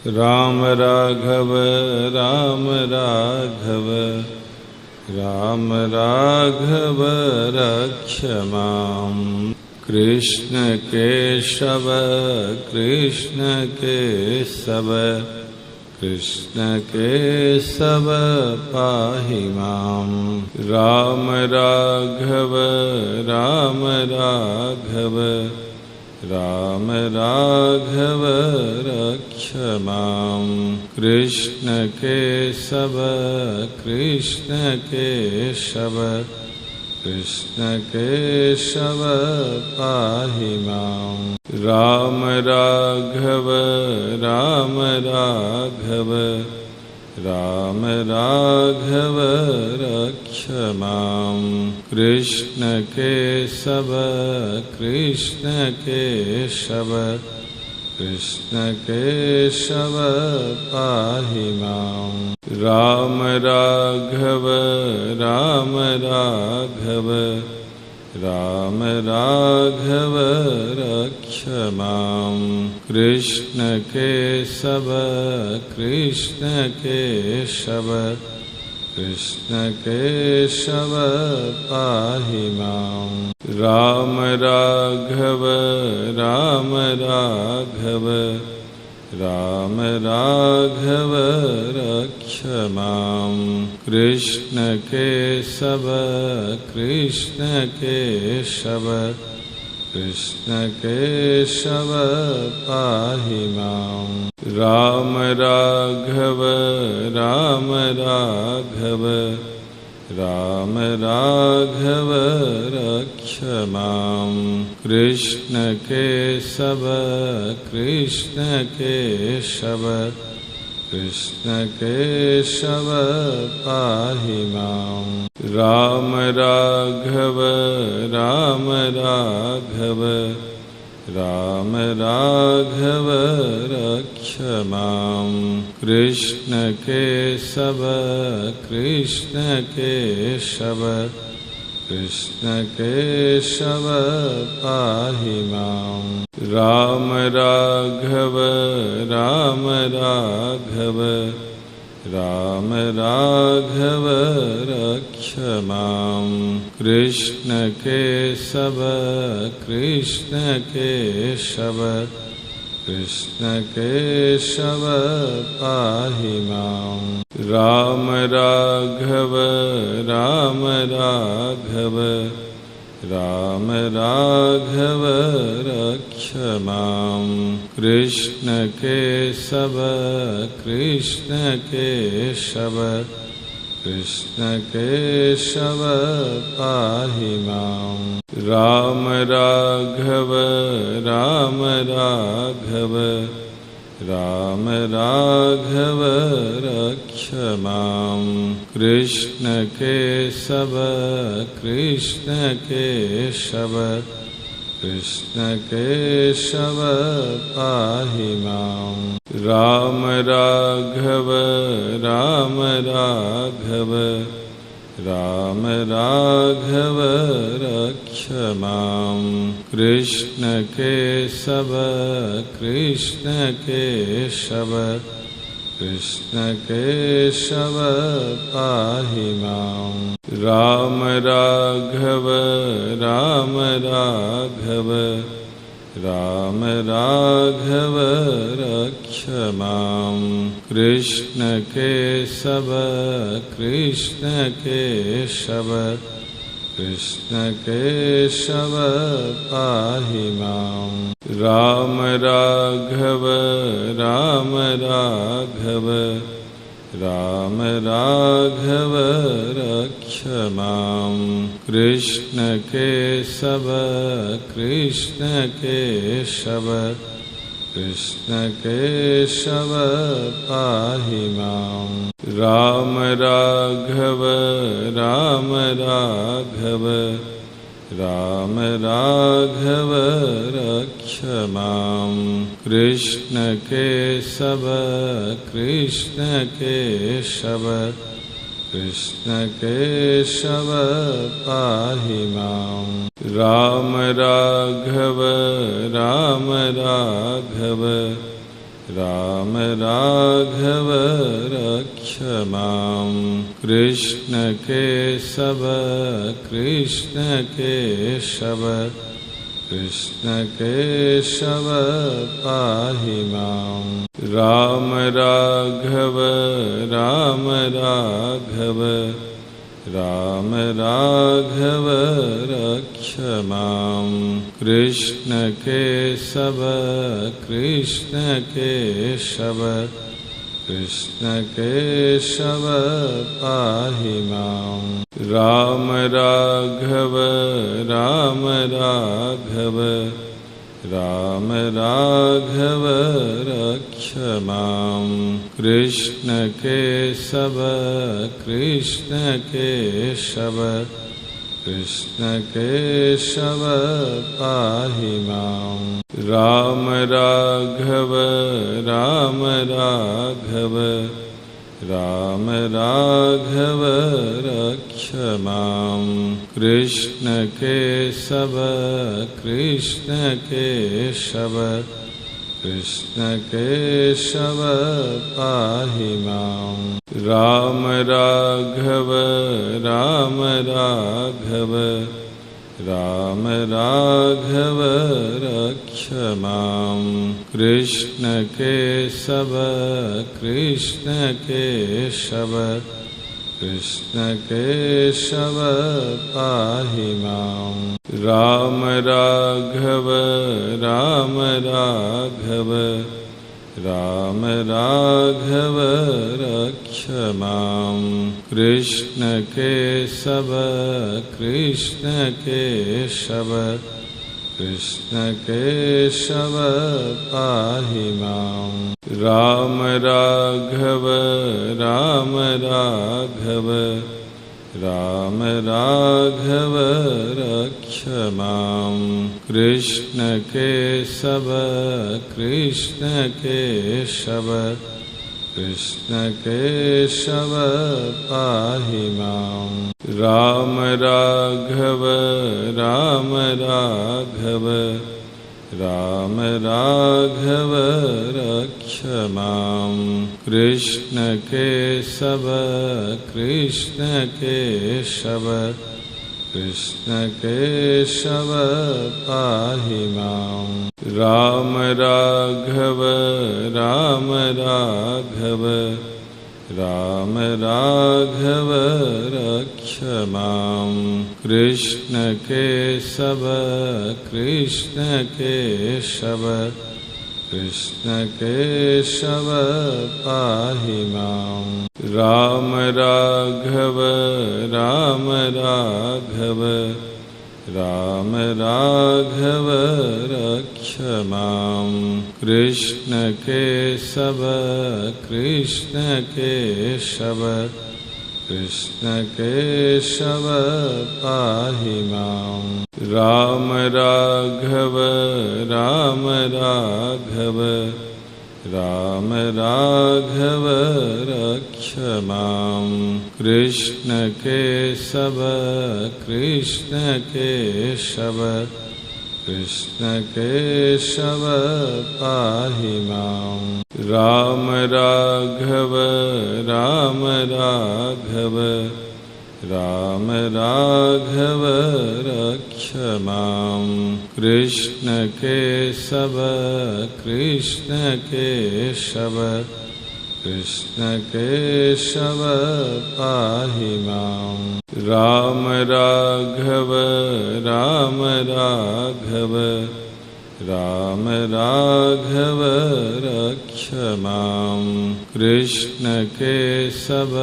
राम राघव राम राघव राम राघव रक्ष माम्। कृष्ण केशव कृष्ण केशव कृष्ण केशव पाहि माम्। राम राघव राम राघव राम राघव रक्ष माम्। कृष्ण केशव कृष्ण केशव कृष्ण केशव पाहि माम्। राम राघव राम राघव राम राघव रक्ष माम्। कृष्ण केशव कृष्ण केशव कृष्ण केशव पाहि माम्। राम राघव राम राघव राम राघव रक्ष माम्। कृष्ण केशव कृष्ण केशव कृष्ण केशव पाहि माम्। राम राघव राम राघव राम राघव रक्ष माम्। कृष्ण केशव कृष्ण केशव कृष्ण केशव पाहि माम्। राम राघव राम राघव राम राघव रक्ष माम्। कृष्ण केशव कृष्ण केशव कृष्ण केशव पाहि माम्। राम राघव राम राघव राम राघव रक्ष माम्। कृष्ण केशव कृष्ण केशव कृष्ण केशव पाहि माम्। राम राघव राम राघव राम राघव रक्ष माम्। कृष्ण केशव कृष्ण केशव कृष्ण केशव पाहि माम्। राम राघव राम राघव राम राघव रक्ष माम्। कृष्ण केशव कृष्ण केशव कृष्ण केशव पाहि माम्। राम राघव राम राघव राम राघव रक्ष माम्। कृष्ण केशव कृष्ण केशव कृष्ण केशव पाहि माम्। राम राघव राम राघव राम राघव रक्ष माम्। कृष्ण केशव कृष्ण केशव कृष्ण केशव पाहि माम्। राम राघव राम राघव राम राघव रक्ष माम्। कृष्ण केशव कृष्ण केशव कृष्ण केशव पाहि माम्। राम राघव राम राघव राम राघव रक्ष माम्। कृष्ण केशव कृष्ण केशव कृष्ण केशव पाहि माम्। राम राघव राम राघव राम राघव रक्ष माम्। कृष्ण केशव कृष्ण केशव कृष्ण केशव पाहि माम्। राम राघव राम राघव राम राघव रक्ष मां। कृष्ण केशव कृष्ण केशव कृष्ण केशव पाहि मां। राम राघव राम राघव राम राघव रक्ष मां। कृष्ण केशव कृष्ण केशव कृष्ण केशव पाहि मां। राम राघव राम राघव राम राघव रक्ष मां। कृष्ण केशव कृष्ण केशव कृष्ण केशव पाहि मां। राम राघव राम राघव राम राघव रक्ष मां। कृष्ण केशव कृष्ण केशव कृष्ण केशव पाहि मां। राम राघव राम राघव राम राघव रक्ष मां। कृष्ण केशव कृष्ण केशव कृष्ण केशव पाहि मां। राम राघव राम राघव राम राघव रक्ष मां। कृष्ण केशव कृष्ण केशव कृष्ण केशव पाहि मां। राम राघव राम राघव राम राघव रक्ष मां। कृष्ण केशव कृष्ण केशव कृष्ण केशव पाहि मां। राम राघव राम राघव राम राघव रक्ष मां। कृष्ण केशव कृष्ण केशव कृष्ण केशव पाहि मां। राम राघव राम राघव राम राघव रक्ष मां। कृष्ण केशव कृष्ण केशव कृष्ण केशव पाहि मां। राम राघव राम राघव राम राघव रक्ष मां। कृष्ण केशव कृष्ण केशव कृष्ण केशव पाहि मां। राम राघव राम राघव राम राघव रक्ष मां। कृष्ण केशव कृष्ण केशव कृष्ण केशव पाहि मां। राम राघव राम राघव राम राघव रक्ष मां। कृष्ण केशव कृष्ण केशव कृष्ण केशव पाहि मां। राम राघव राम राघव राम राघव रक्ष मां। कृष्ण केशव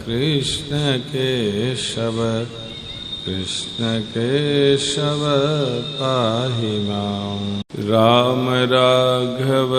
कृष्ण केशव कृष्ण केशव पाहि मां। राम राघव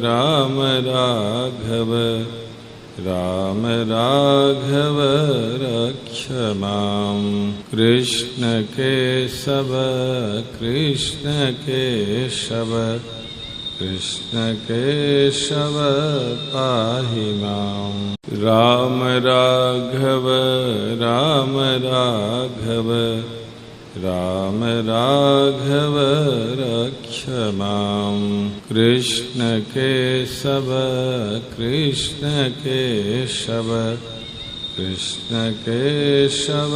राम राघव राम राघव रक्ष मां। कृष्ण केशव कृष्ण केशव कृष्ण केशव पाहि मां। राम राघव राम राघव राम राघव रक्ष रक्ष मां कृष्ण केशव कृष्ण केशव कृष्ण केशव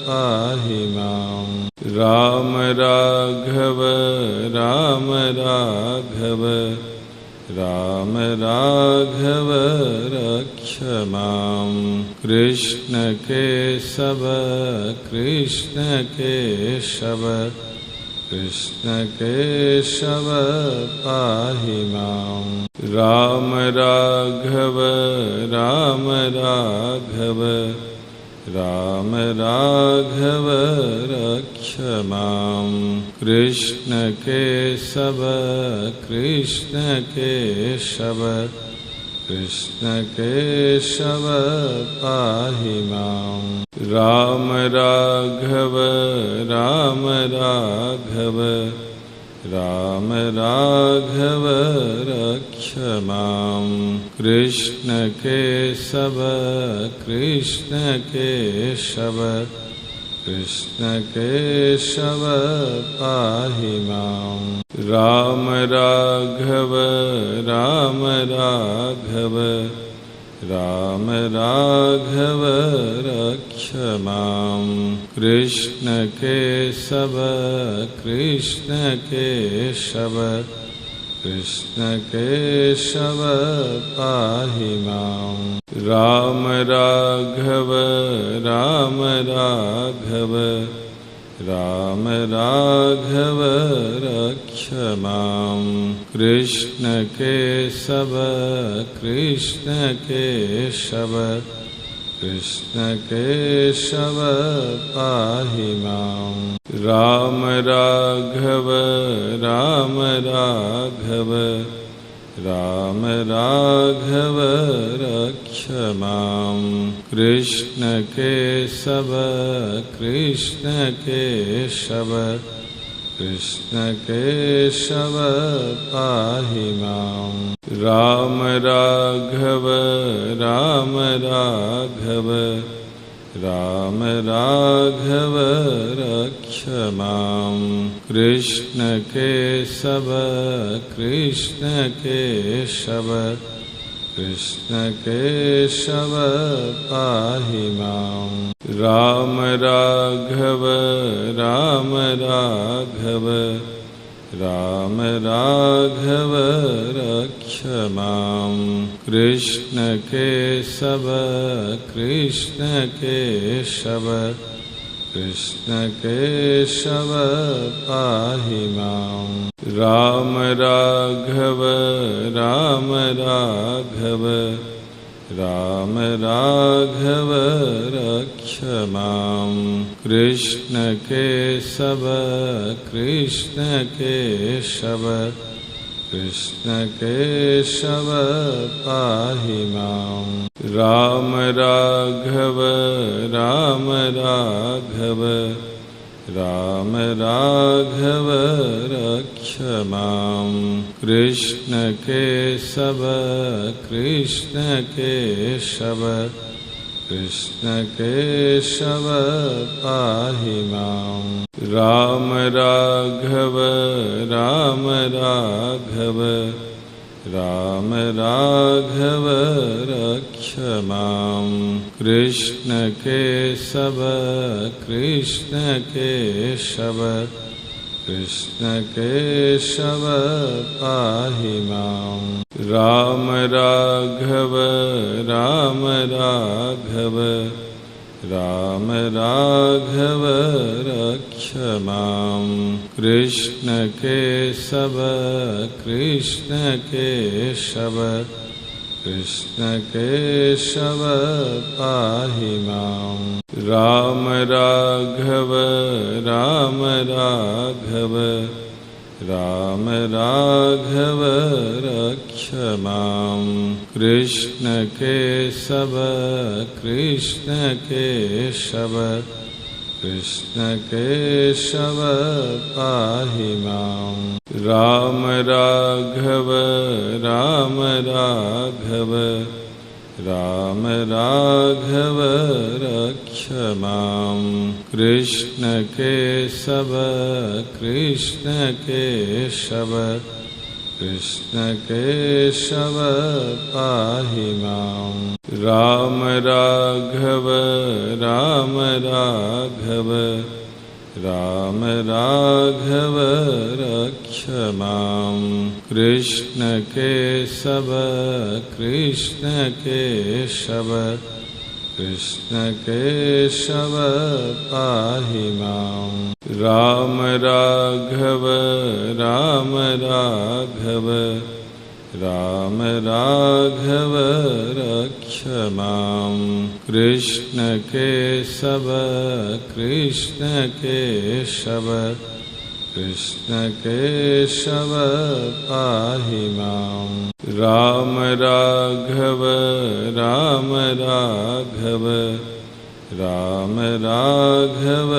पाहि मां राम राघव राम राघव राम राघव रक्ष मां कृष्ण केशव कृष्ण केशव कृष्ण केशव पाहि मां राम राघव राम राघव राम राघव रक्ष मां कृष्ण केशव कृष्ण केशव कृष्ण केशव पाहि मां राम राघव राम राघव राम राघव रक्ष मां कृष्ण केशव कृष्ण केशव कृष्ण केशव पाहि मां राम राघव राम राघव राम राघव रक्ष मां कृष्ण केशव कृष्ण केशव कृष्ण केशव पाहि मां राम राघव राम राघव राम राघव रक्ष मां कृष्ण केशव कृष्ण केशव कृष्ण केशव पाहि मां राम राघव राम राघव राम राघव रक्ष मां कृष्ण केशव कृष्ण केशव कृष्ण केशव पाहि मां राम राघव राम राघव राम राघव रक्ष मां कृष्ण केशव कृष्ण केशव कृष्ण केशव पाहि मां राम राघव राम राघव राम राघव रक्ष मां कृष्ण केशव कृष्ण केशव कृष्ण केशव पाहि मां राम राघव राम राघव राम राघव रक्ष मां कृष्ण केशव कृष्ण केशव कृष्ण केशव पाहि मां राम राघव राम राघव राम राघव रक्ष मां कृष्ण केशव कृष्ण केशव कृष्ण केशव पाहि मां राम राघव राम राघव राम राघव रक्ष मां कृष्ण केशव कृष्ण केशव कृष्ण केशव पाहि मां राम राघव राम राघव राम राघव रक्ष मां कृष्ण केशव कृष्ण केशव कृष्ण केशव पाहि मां राम राघव राम राघव राम राघव रक्ष मां कृष्ण केशव कृष्ण केशव कृष्ण केशव पाहि मां राम राघव राम राघव राम राघव रक्ष मां कृष्ण केशव कृष्ण केशव कृष्ण केशव पाहि मां राम राघव राम राघव राम राघव रक्ष मां कृष्ण केशव कृष्ण केशव कृष्ण केशव पाहि मां राम राघव राम राघव राम राघव रक्ष मां कृष्ण केशव कृष्ण केशव कृष्ण केशव पाहि मां राम राघव राम राघव राम राघव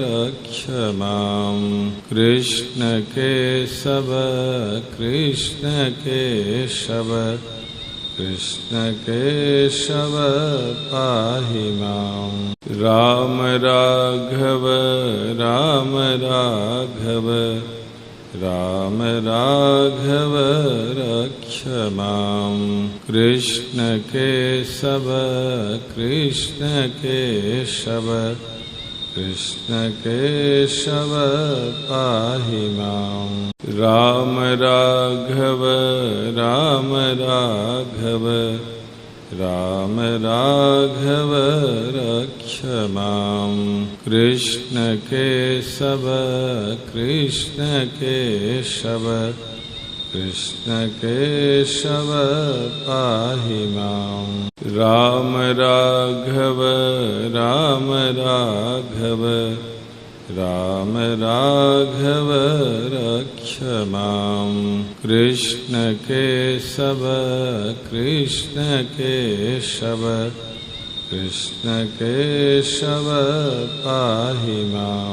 रक्ष मां कृष्ण केशव कृष्ण केशव कृष्ण केशव पाहि मां राम राघव राम राघव राम राघव रक्ष मां कृष्ण केशव कृष्ण केशव कृष्ण केशव पाहि मां राम राघव राम राघव राम राघव रक्ष मां कृष्ण केशव कृष्ण केशव कृष्ण केशव पाहि मां राम राघव राम राघव राम राघव रक्ष मां कृष्ण केशव कृष्ण केशव कृष्ण केशव पाहि मां।